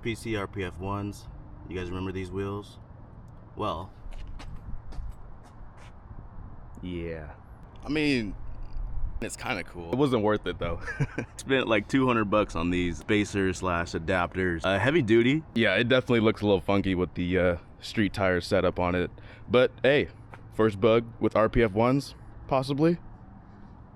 PC RPF 1s. You guys remember these wheels? Well, yeah. I mean, it's kind of cool. It wasn't worth it though. Spent like 200 bucks on these spacers slash adapters. Heavy duty. Yeah, it definitely looks a little funky with the street tire setup on it. But hey, first bug with RPF 1s, possibly,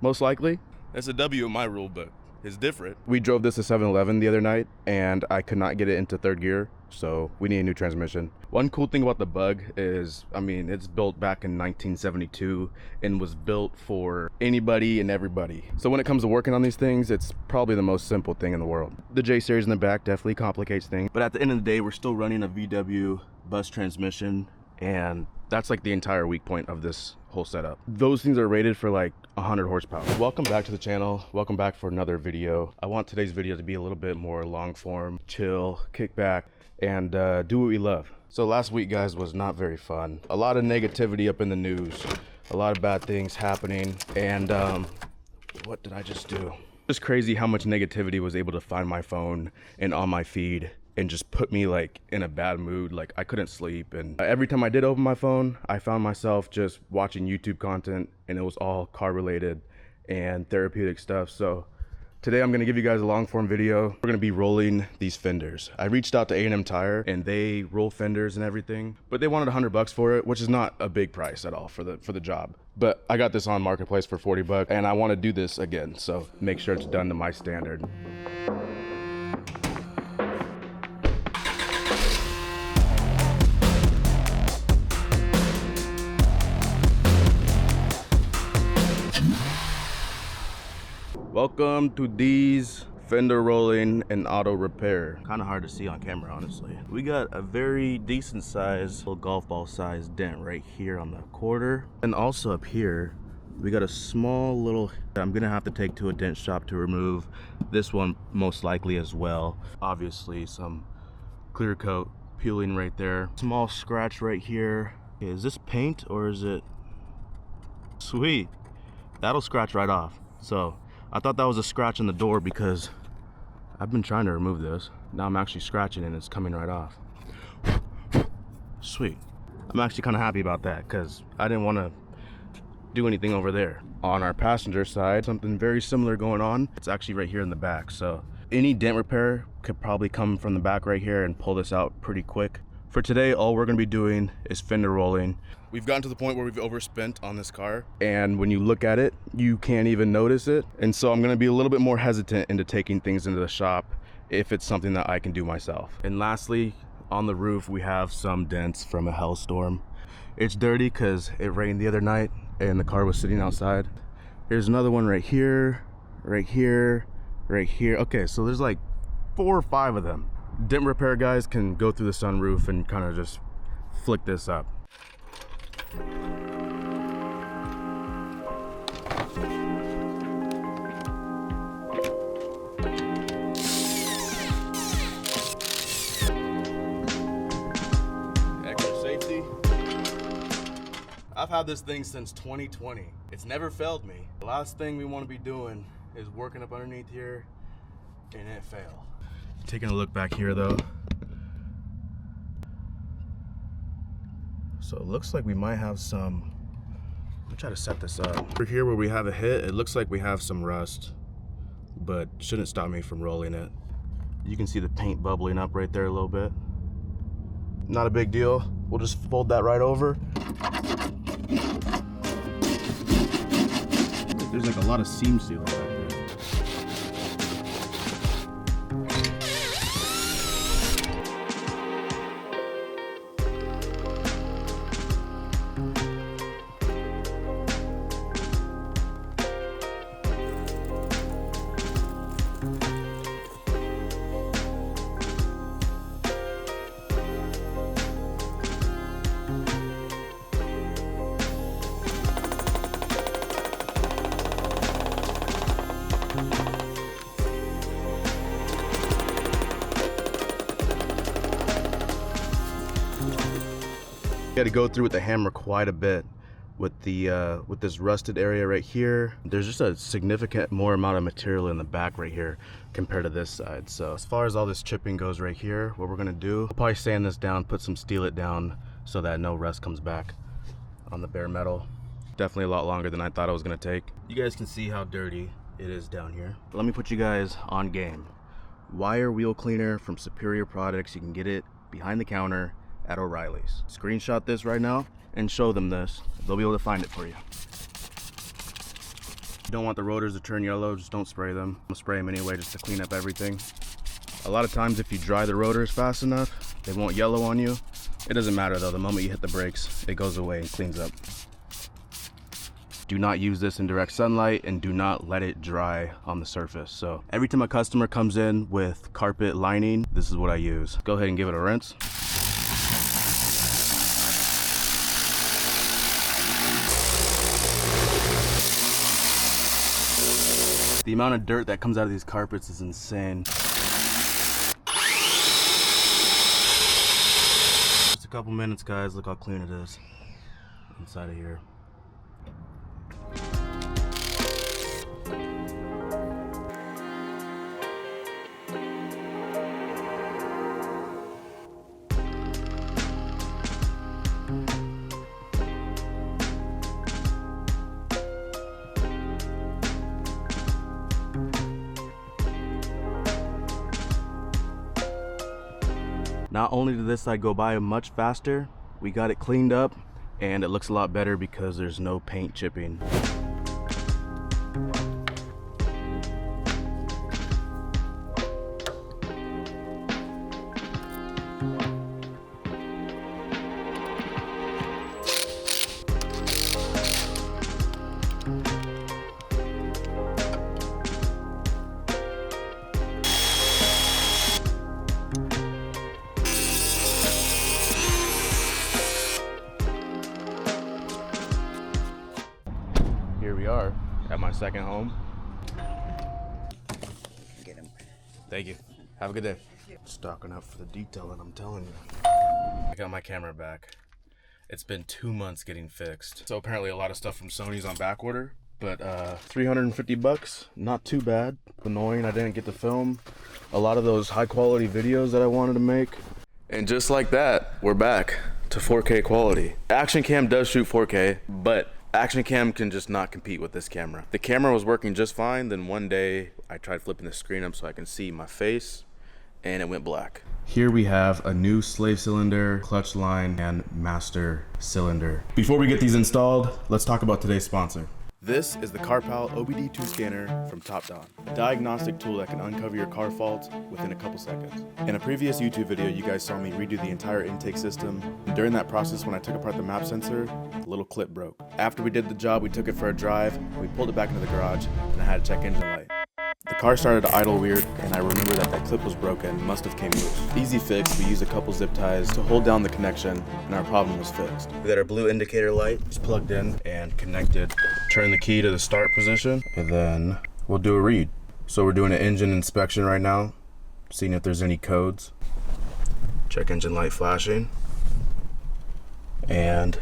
most likely. That's a W in my rule book. It's different. We drove this to 7-Eleven the other night and I could not get it into third gear, so we need a new transmission. One cool thing about the Bug is, I mean, it's built back in 1972 and was built for anybody and everybody. So when it comes to working on these things, it's probably the most simple thing in the world. The J series in the back definitely complicates things, but at the end of the day, we're still running a VW bus transmission, and that's like the entire weak point of this whole setup. Those things are rated for like 100 horsepower. Welcome back to the channel. Welcome back for another video. I want today's video to be a little bit more long form, chill, kick back, and do what we love. So last week, guys, was not very fun. A lot of negativity up in the news, a lot of bad things happening, and what did I just do? It's crazy how much negativity was able to find my phone and on my feed and just put me like in a bad mood. Like I couldn't sleep, and every time I did open my phone, I found myself just watching YouTube content, and it was all car related and therapeutic stuff. So today I'm gonna give you guys a long form video. We're gonna be rolling these fenders. I reached out to A&M Tire and they roll fenders and everything, but they wanted 100 bucks for it, which is not a big price at all for the job. But I got this on Marketplace for 40 bucks and I wanna do this again. So make sure it's done to my standard. Welcome to these fender rolling and auto repair. Kind of hard to see on camera, honestly. We got a very decent size, little golf ball size dent right here on the quarter. And also up here, we got a small little, I'm gonna have to take to a dent shop to remove this one most likely as well. Obviously some clear coat peeling right there. Small scratch right here. Okay, is this paint or is it? Sweet, that'll scratch right off. So I thought that was a scratch in the door because I've been trying to remove this. Now I'm actually scratching and it's coming right off. Sweet. I'm actually kind of happy about that because I didn't want to do anything over there. On our passenger side, something very similar going on. It's actually right here in the back. So any dent repair could probably come from the back right here and pull this out pretty quick. For today, all we're gonna be doing is fender rolling. We've gotten to the point where we've overspent on this car, and when you look at it, you can't even notice it. And so I'm gonna be a little bit more hesitant into taking things into the shop if it's something that I can do myself. And lastly, on the roof, we have some dents from a hailstorm. It's dirty because it rained the other night and the car was sitting outside. Here's another one right here, right here, right here. Okay, so there's like 4 or 5 of them. Dent repair guys can go through the sunroof and kind of just flick this up. Extra safety. I've had this thing since 2020. It's never failed me. The last thing we want to be doing is working up underneath here and it fail. Taking a look back here though. So it looks like we might have some, let me try to set this up. Over here where we have a hit, it looks like we have some rust, but shouldn't stop me from rolling it. You can see the paint bubbling up right there a little bit. Not a big deal. We'll just fold that right over. There's like a lot of seam sealing back there. You had to go through with the hammer quite a bit with this rusted area right here. There's just a significant more amount of material in the back right here compared to this side. So as far as all this chipping goes right here, what we're gonna do, we'll probably sand this down, put some steel it down so that no rust comes back on the bare metal. Definitely a lot longer than I thought it was gonna take. You guys can see how dirty it is down here. Let me put you guys on game. Wire wheel cleaner from Superior Products. You can get it behind the counter at O'Reilly's. Screenshot this right now and show them this. They'll be able to find it for you. You don't want the rotors to turn yellow, just don't spray them. I'll spray them anyway just to clean up everything. A lot of times if you dry the rotors fast enough, they won't yellow on you. It doesn't matter though, the moment you hit the brakes, it goes away and cleans up. Do not use this in direct sunlight and do not let it dry on the surface. So every time a customer comes in with carpet lining, this is what I use. Go ahead and give it a rinse. The amount of dirt that comes out of these carpets is insane. Just a couple minutes, guys. Look how clean it is inside of here. Not only did this side go by much faster, we got it cleaned up and it looks a lot better because there's no paint chipping. Here we are at my second home. Get him. Thank you. Have a good day. Stocking up for the detailing, I'm telling you. I got my camera back. It's been 2 months getting fixed. So apparently a lot of stuff from Sony's on back order, but 350 bucks, not too bad. Annoying I didn't get to film a lot of those high quality videos that I wanted to make. And just like that, we're back to 4K quality. Action Cam does shoot 4K, but Action Cam can just not compete with this camera. The camera was working just fine, then one day I tried flipping the screen up so I can see my face, and it went black. Here we have a new slave cylinder, clutch line, and master cylinder. Before we get these installed, let's talk about today's sponsor. This is the CarPal OBD2 scanner from TopDon, a diagnostic tool that can uncover your car faults within a couple seconds. In a previous YouTube video, you guys saw me redo the entire intake system. And during that process, when I took apart the map sensor, the little clip broke. After we did the job, we took it for a drive, we pulled it back into the garage, and I had to check engine light. The car started to idle weird, and I remember that clip was broken, must have came loose. Easy fix, we used a couple zip ties to hold down the connection, and our problem was fixed. We got our blue indicator light, it's plugged in and connected. Turn the key to the start position, and then we'll do a read. So we're doing an engine inspection right now, seeing if there's any codes. Check engine light flashing, and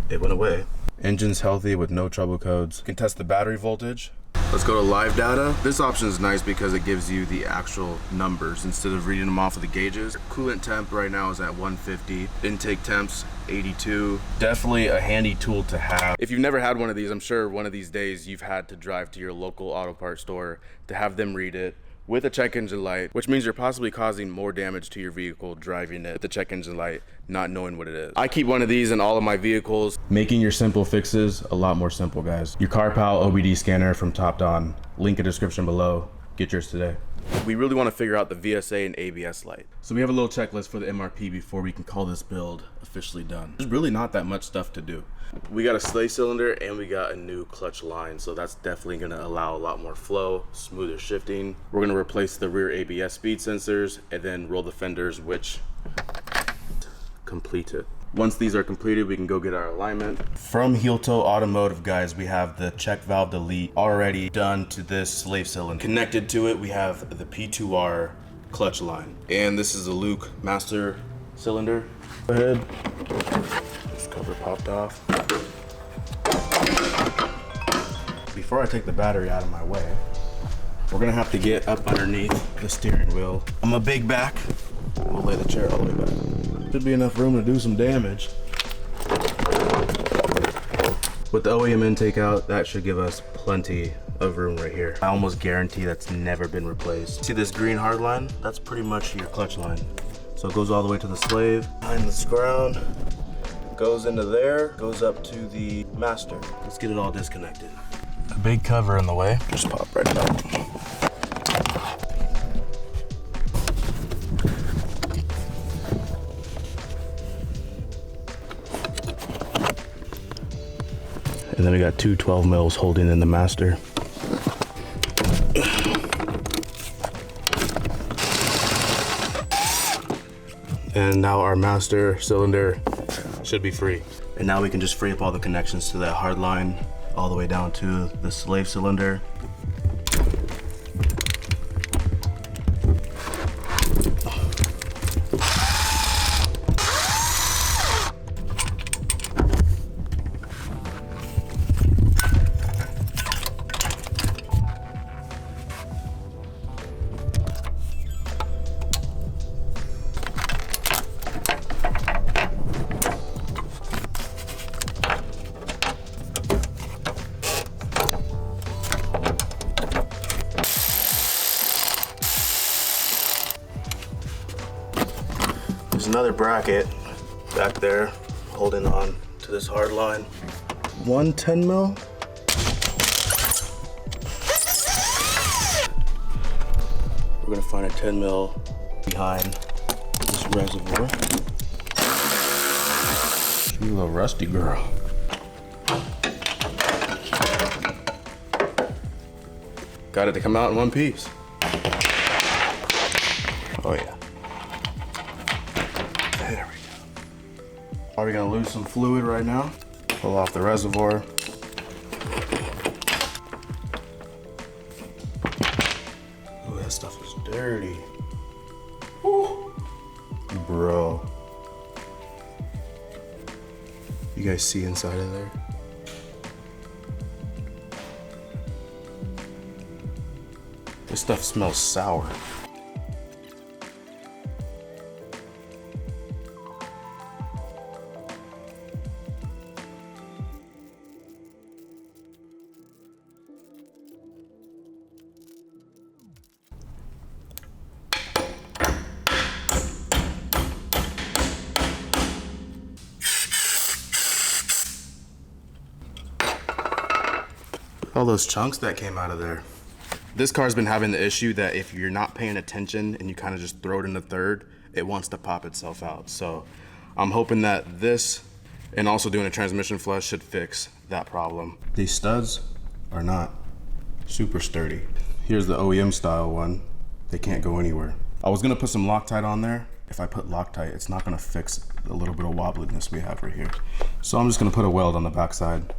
it went away. Engine's healthy with no trouble codes. You can test the battery voltage. Let's go to live data. This option is nice because it gives you the actual numbers instead of reading them off of the gauges. Coolant temp right now is at 150. Intake temps 82. Definitely a handy tool to have. If you've never had one of these, I'm sure one of these days you've had to drive to your local auto parts store to have them read it with a check engine light, which means you're possibly causing more damage to your vehicle driving it with the check engine light, not knowing what it is. I keep one of these in all of my vehicles. Making your simple fixes a lot more simple, guys. Your CarPal OBD scanner from TopDon. Link in the description below. Get yours today. We really want to figure out the VSA and ABS light. So we have a little checklist for the MRP before we can call this build officially done. There's really not that much stuff to do. We got a slave cylinder and we got a new clutch line, so that's definitely going to allow a lot more flow, smoother shifting. We're going to replace the rear ABS speed sensors and then roll the fenders, which complete it. Once these are completed, we can go get our alignment. From Heel Toe Automotive, guys, we have the check valve delete already done to this slave cylinder. Connected to it, we have the P2R clutch line. And this is a Luke master cylinder. Go ahead. This cover popped off. Before I take the battery out of my way, we're gonna have to get up underneath the steering wheel. I'm a big back. We'll lay the chair all the way back. Should be enough room to do some damage. With the OEM intake out, that should give us plenty of room right here. I almost guarantee that's never been replaced. See this green hard line? That's pretty much your clutch line. So it goes all the way to the slave, behind this ground, goes into there, goes up to the master. Let's get it all disconnected. A big cover in the way. Just pop right out. And then we got two 12 mils holding in the master. And now our master cylinder should be free. And now we can just free up all the connections to that hard line all the way down to the slave cylinder. There's another bracket back there holding on to this hard line. 110 mil. We're gonna find a 10 mil behind this reservoir. You little rusty girl. Got it to come out in one piece. Oh yeah. There we go. Are we gonna lose some fluid right now? Pull off the reservoir. Oh, that stuff is dirty. Woo. Bro. You guys see inside of there? This stuff smells sour. All those chunks that came out of there. This car's been having the issue that if you're not paying attention and you kind of just throw it in the third, it wants to pop itself out. So I'm hoping that this and also doing a transmission flush should fix that problem. These studs are not super sturdy. Here's the OEM style one. They can't go anywhere. I was gonna put some Loctite on there. If I put Loctite, it's not gonna fix the little bit of wobbliness we have right here. So I'm just gonna put a weld on the backside.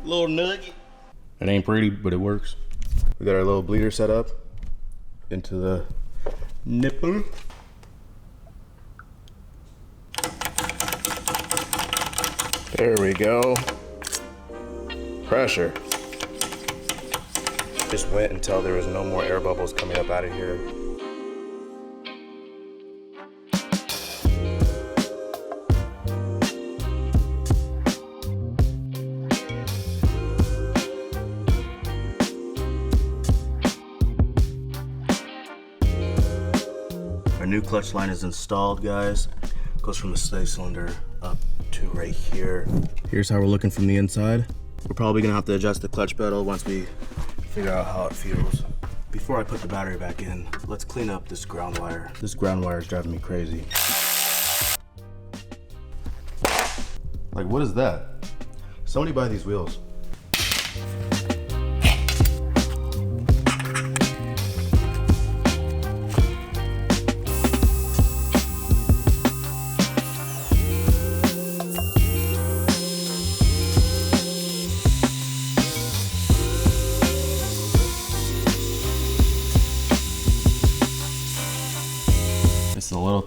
Little nugget. It ain't pretty, but it works. We got our little bleeder set up into the nipple. There we go. Pressure. Just went until there was no more air bubbles coming up out of here. Our new clutch line is installed, guys. Goes from the slave cylinder up to right here. Here's how we're looking from the inside. We're probably gonna have to adjust the clutch pedal once we figure out how it feels. Before I put the battery back in, let's clean up this ground wire. This ground wire is driving me crazy. Like, what is that? Somebody buy these wheels.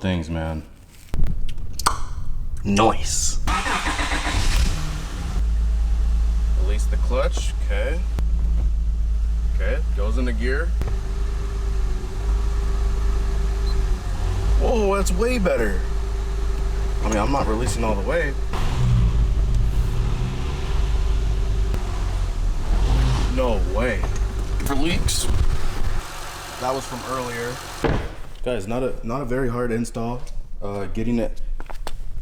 things, man. Nice. Release the clutch, okay. Okay, goes into gear. Whoa, that's way better. I mean, I'm not releasing all the way. No way. For leaks. That was from earlier. Guys, not a very hard install. Getting it.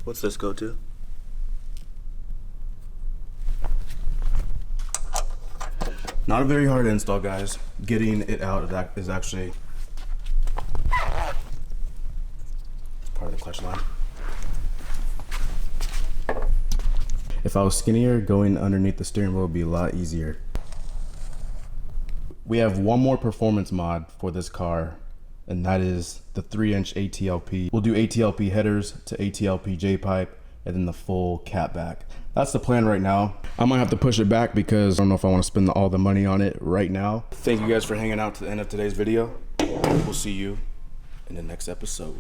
What's this go to? Not a very hard install, guys. Getting it out is actually part of the clutch line. If I was skinnier, going underneath the steering wheel would be a lot easier. We have one more performance mod for this car, and that is the 3-inch ATLP. We'll do ATLP headers to ATLP J-pipe, and then the full catback. That's the plan right now. I might have to push it back because I don't know if I want to spend all the money on it right now. Thank you guys for hanging out to the end of today's video. We'll see you in the next episode.